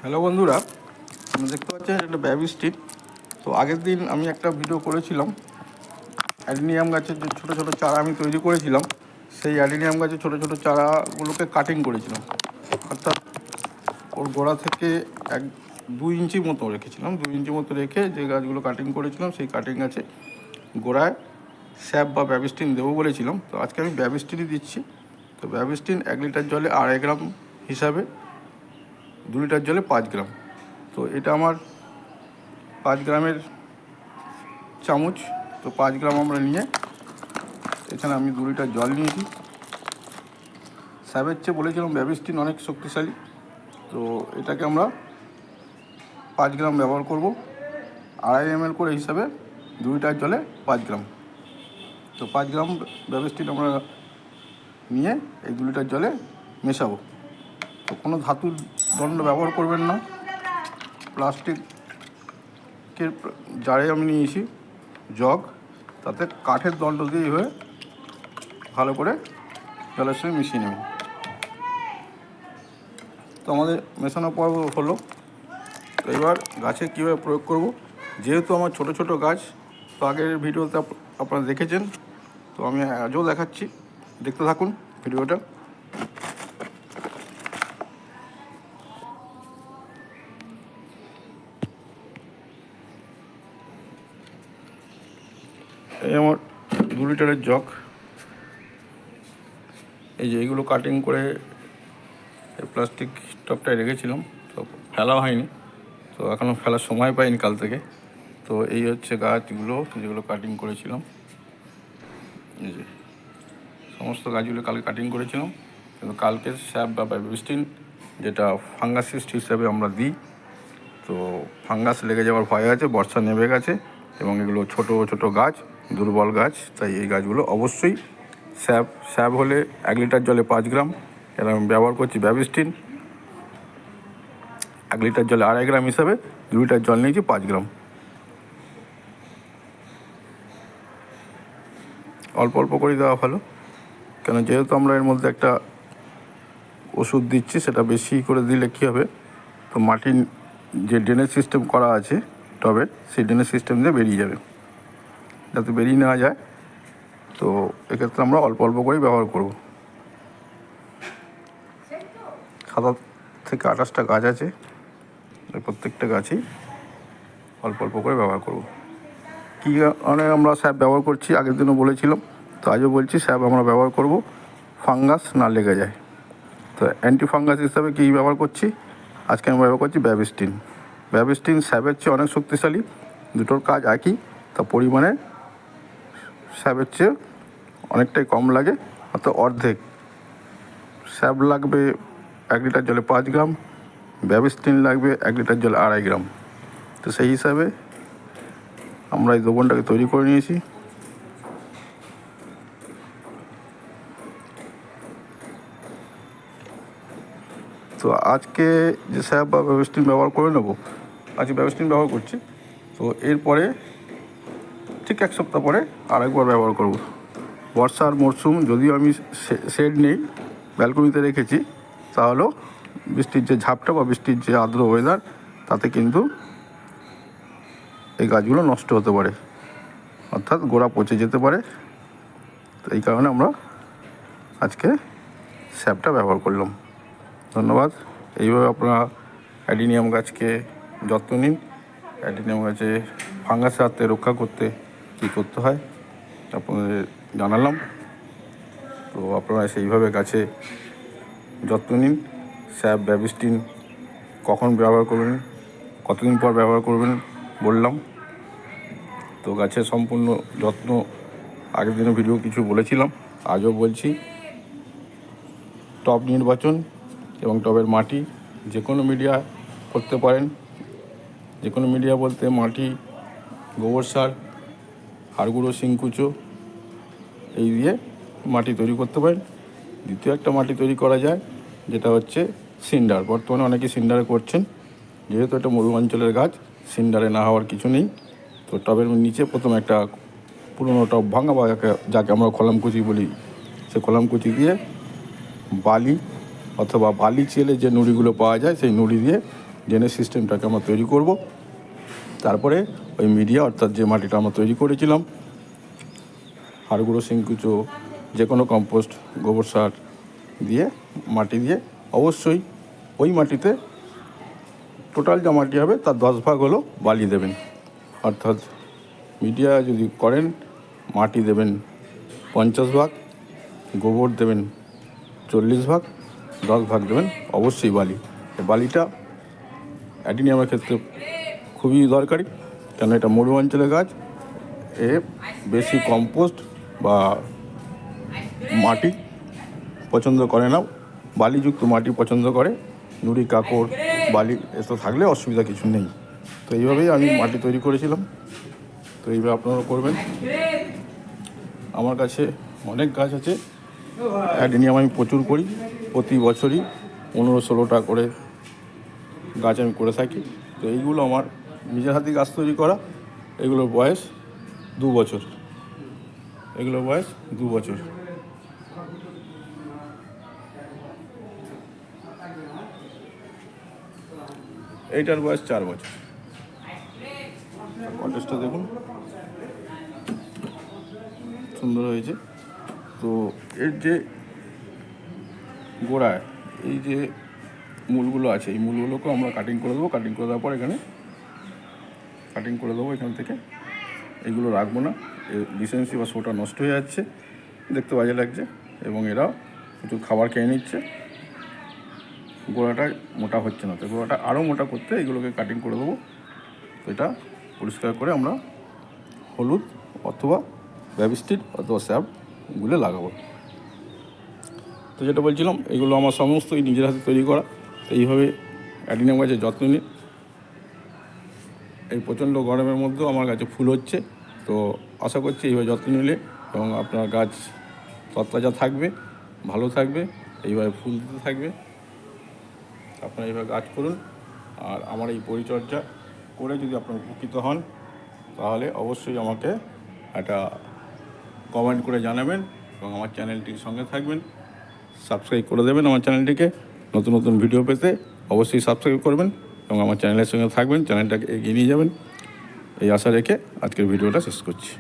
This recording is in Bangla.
হ্যালো বন্ধুরা, আপনারা দেখতে পাচ্ছেন এটা বেবি স্ট্রিট। তো আগের দিন আমি একটা ভিডিও করেছিলাম অ্যাডিনিয়াম গাছের যে ছোটো ছোটো চারা আমি তৈরি করেছিলাম, সেই অ্যাডিনিয়াম গাছের ছোটো ছোটো চারাগুলোকে কাটিং করেছিলাম। অর্থাৎ ওর গোড়া থেকে 1-2 ইঞ্চি মতো রেখেছিলাম, 2 ইঞ্চি মতো রেখে যে গাছগুলো কাটিং করেছিলাম সেই কাটিং গাছে গোড়ায় স্যাপ বা ব্যাবিস্টিন দেবো বলেছিলাম। তো আজকে আমি ব্যাবিস্টিনই দিচ্ছি। তো ব্যাবিস্টিন 1 লিটার জলে 2.5 গ্রাম হিসাবে, 2 লিটার জলে 5 গ্রাম। তো এটা আমার 5 গ্রামের চামচ। তো 5 গ্রাম আমরা নিয়ে এখানে আমি 2 লিটার জল নিয়েছি। স্যাবের চেয়ে বলেছিলাম ব্যাবিস্টিন অনেক শক্তিশালী, তো এটাকে আমরা 5 গ্রাম ব্যবহার করব। 2.5 ml করে হিসাবে 2 লিটার জলে 5 গ্রাম। তো 5 গ্রাম ব্যাবিস্টিন আমরা নিয়ে এই 2 লিটার জলে মেশাবো। তো কোনো ধাতুর দণ্ড ব্যবহার করবেন না। প্লাস্টিকের জারে আমি নিয়েছি জগ, তাতে কাঠের দণ্ড দিয়ে এইভাবে ভালো করে জলের সঙ্গে মিশিয়ে নেবেন। তো আমাদের মেশানো পর্ব হলো। তো এবার গাছে কীভাবে প্রয়োগ করব, যেহেতু আমার ছোট ছোট গাছ, তো আগের ভিডিওতে আপনারা দেখেছেন, তো আমি আজও দেখাচ্ছি, দেখতে থাকুন ভিডিওটা। এই আমার 2 লিটারের জগ, এই যে এইগুলো কাটিং করে প্লাস্টিক টপটায় রেখেছিলাম, তো ফেলা হয়নি, তো এখনও ফেলার সময় পাইনি কাল থেকে। তো এই হচ্ছে গাছগুলো যেগুলো কাটিং করেছিলাম, এই যে সমস্ত গাছগুলো কালকে কাটিং করেছিলাম। কিন্তু কালকে স্যাপ বা ব্যাবিস্টিন, যেটা ফাঙ্গাসিস্ট হিসাবে আমরা দিই, তো ফাঙ্গাস লেগে যাওয়ার ভয় আছে, বর্ষা নেমে গেছে এবং এগুলো ছোট ছোট গাছ, দুর্বল গাছ, তাই এই গাছগুলো অবশ্যই স্যাপ হলে 1 লিটার জলে 5 গ্রাম। এর আমি ব্যবহার করছি ব্যাবিস্টিন 1 লিটার জলে 2.5 গ্রাম হিসাবে 2 লিটার জল নিয়েছি 5 গ্রাম। অল্প অল্প করে দেওয়া ভালো, কেন যেহেতু আমরা এর মধ্যে একটা ওষুধ দিচ্ছি, সেটা বেশি করে দিলে কী হবে, তো মাটির যে ড্রেনেজ সিস্টেম করা আছে টবের, সেই ড্রেনেজ সিস্টেম দিয়ে বেরিয়ে যাবে। যাতে বেরিয়ে নেওয়া যায়, তো এক্ষেত্রে আমরা অল্প অল্প করেই ব্যবহার করব। 7 থেকে 28টা গাছ আছে, প্রত্যেকটা গাছেই অল্প অল্প করে ব্যবহার করব। কী কারণে আমরা স্যাপ ব্যবহার করছি আগের দিনও বলেছিলাম, তো আজও বলছি, স্যাপ আমরা ব্যবহার করব ফাঙ্গাস না লেগে যায়। তো অ্যান্টি ফাঙ্গাস হিসাবে কী ব্যবহার করছি, আজকে আমি ব্যবহার করছি ব্যাবিস্টিন স্যাপের চেয়ে অনেক শক্তিশালী, দুটোর কাজ একই, তা পরিমাণে স্যাপের চেয়ে অনেকটাই কম লাগে, অর্থাৎ অর্ধেক। স্যাপ লাগবে 1 লিটার জলে 5 গ্রাম, ব্যাবিস্টিন লাগবে 1 লিটার জলে 2.5 গ্রাম। তো সেই হিসাবে আমরা এই দ্রবণটাকে তৈরি করে নিয়েছি। তো আজকে যে স্যাপ বা ব্যাবিস্টিন ব্যবহার করে নেব, আজকে ব্যাবিস্টিন ব্যবহার করছি, তো এরপরে ঠিক 1 সপ্তাহ পরে আরেকবার ব্যবহার করব। বর্ষার মরশুম, যদিও আমি শেড নেই, ব্যালকনিতে রেখেছি, তাহলেও বৃষ্টির যে ঝাপটা বা বৃষ্টির যে আর্দ্র ওয়েদার, তাতে কিন্তু এই গাছগুলো নষ্ট হতে পারে, অর্থাৎ গোড়া পচে যেতে পারে। তো এই কারণে আমরা আজকে স্যাপটা ব্যবহার করলাম। ধন্যবাদ। এইভাবে আপনারা অ্যাডিনিয়াম গাছকে যত্ন নিন। অ্যাডিনিয়াম গাছে ফাঙ্গাসের হাত থেকে রক্ষা করতে কী করতে হয় আপনাদের জানালাম। তো আপনারা সেইভাবে গাছে যত্ন নিন। স্যাপ ব্যাবিস্টিন কখন ব্যবহার করবেন, কতদিন পর ব্যবহার করবেন বললাম। তো গাছের সম্পূর্ণ যত্ন আগের দিনে ভিডিও কিছু বলেছিলাম, আজও বলছি। টব নির্বাচন এবং টবের মাটি যে কোনো মিডিয়া করতে পারেন। যে কোনো মিডিয়া বলতে মাটি, গোবর সার, হাড় গুঁড়ো, শিংকুচো, এই দিয়ে মাটি তৈরি করতে পারেন। দ্বিতীয় একটা মাটি তৈরি করা যায়, যেটা হচ্ছে সিন্ডার। বর্তমানে অনেকে সিন্ডারে করছেন, যেহেতু এটা মরু অঞ্চলের গাছ, সিন্ডারে না হওয়ার কিছু নেই। তো টবের নিচে প্রথমে একটা পুরনো টব ভাঙা, বা যাকে আমরা খলামকুচি বলি, সে খলামকুচি দিয়ে বালি অথবা বালি চেলে যে নুড়িগুলো পাওয়া যায়, সেই নুড়ি দিয়ে ড্রেনেজ সিস্টেমটাকে আমরা তৈরি করব। তারপরে ওই মিডিয়া অর্থাৎ যে মাটিটা আমরা তৈরি করেছিলাম, হাড় গুঁড়ো, শিংকুচো, যে কোনো কম্পোস্ট, গোবর সার দিয়ে মাটি দিয়ে অবশ্যই ওই মাটিতে টোটাল যা মাটি হবে তার 10 ভাগ হলো বালি দেবেন। অর্থাৎ মিডিয়া যদি করেন, মাটি দেবেন 50 ভাগ, গোবর দেবেন 40 ভাগ, 10 ভাগ দেবেন অবশ্যই বালি। এই বালিটা অ্যাডিনিয়ামের ক্ষেত্রে খুবই দরকারি, কেন এটা মরু অঞ্চলের গাছ। এ বেশি কম্পোস্ট বা মাটি পছন্দ করে না, বালিযুক্ত মাটি পছন্দ করে। নুড়ি, কাকড়, বালি এসব থাকলে অসুবিধা কিছু নেই। তো এইভাবেই আমি মাটি তৈরি করেছিলাম। তো এইভাবে আপনারা করবেন। আমার কাছে অনেক গাছ আছে, অ্যাডিনিয়াম আমি প্রচুর করি। প্রতি বছরই 15-16টা করে গাছ আমি করে থাকি। তো এইগুলো আমার নিজের হাতে গাছ তৈরি করা। এগুলোর বয়স 2 বছর। এগুলোর বয়স 2 বছর। এইটার বয়স 4 বছর। কটেজটা দেখুন, সুন্দর হয়েছে। তো এর যে গোড়ায় এই যে মূলগুলো আছে, এই মূলগুলোকেও আমরা কাটিং করে দেবো। কাটিং করে দেওয়ার পর এখানে কাটিং করে দেবো এখান থেকে। এইগুলো রাখবো না, ডিসেন্সি বা শোটা নষ্ট হয়ে যাচ্ছে, দেখতে বাজে লাগছে, এবং এরা প্রচুর খাবার খেয়ে নিচ্ছে। গোড়াটা মোটা হচ্ছে না, তো গোড়াটা আরও মোটা করতে এগুলোকে কাটিং করে দেবো। এটা পরিষ্কার করে আমরা হলুদ অথবা ব্যাবিস্টিন অথবা স্যাপ গুলে লাগাবো। তো যেটা বলছিলাম, এগুলো আমার সমস্তই নিজের হাতে তৈরি করা। তো এইভাবে অ্যাডিনিয়াম গাছের যত্ন নিন। এই প্রচণ্ড গরমের মধ্যেও আমার গাছে ফুল হচ্ছে। তো আশা করছি এইভাবে যত্ন নিলে এবং আপনার গাছ তরতাজা থাকবে, ভালো থাকবে, এইভাবে ফুল দিতে থাকবে। আপনারা এইভাবে গাছ করুন। আর আমার এই পরিচর্যা করে যদি আপনারা উপকৃত হন, তাহলে অবশ্যই আমাকে একটা কমেন্ট করে জানাবেন এবং আমার চ্যানেলটির সঙ্গে থাকবেন। সাবস্ক্রাইব করে দেবেন আমার চ্যানেলটিকে। নতুন নতুন ভিডিও পেতে অবশ্যই সাবস্ক্রাইব করবেন এবং আমার চ্যানেলের সঙ্গে থাকবেন, চ্যানেলটাকে এগিয়ে নিয়ে যাবেন। এই আশা রেখে আজকের ভিডিওটা শেষ করছি।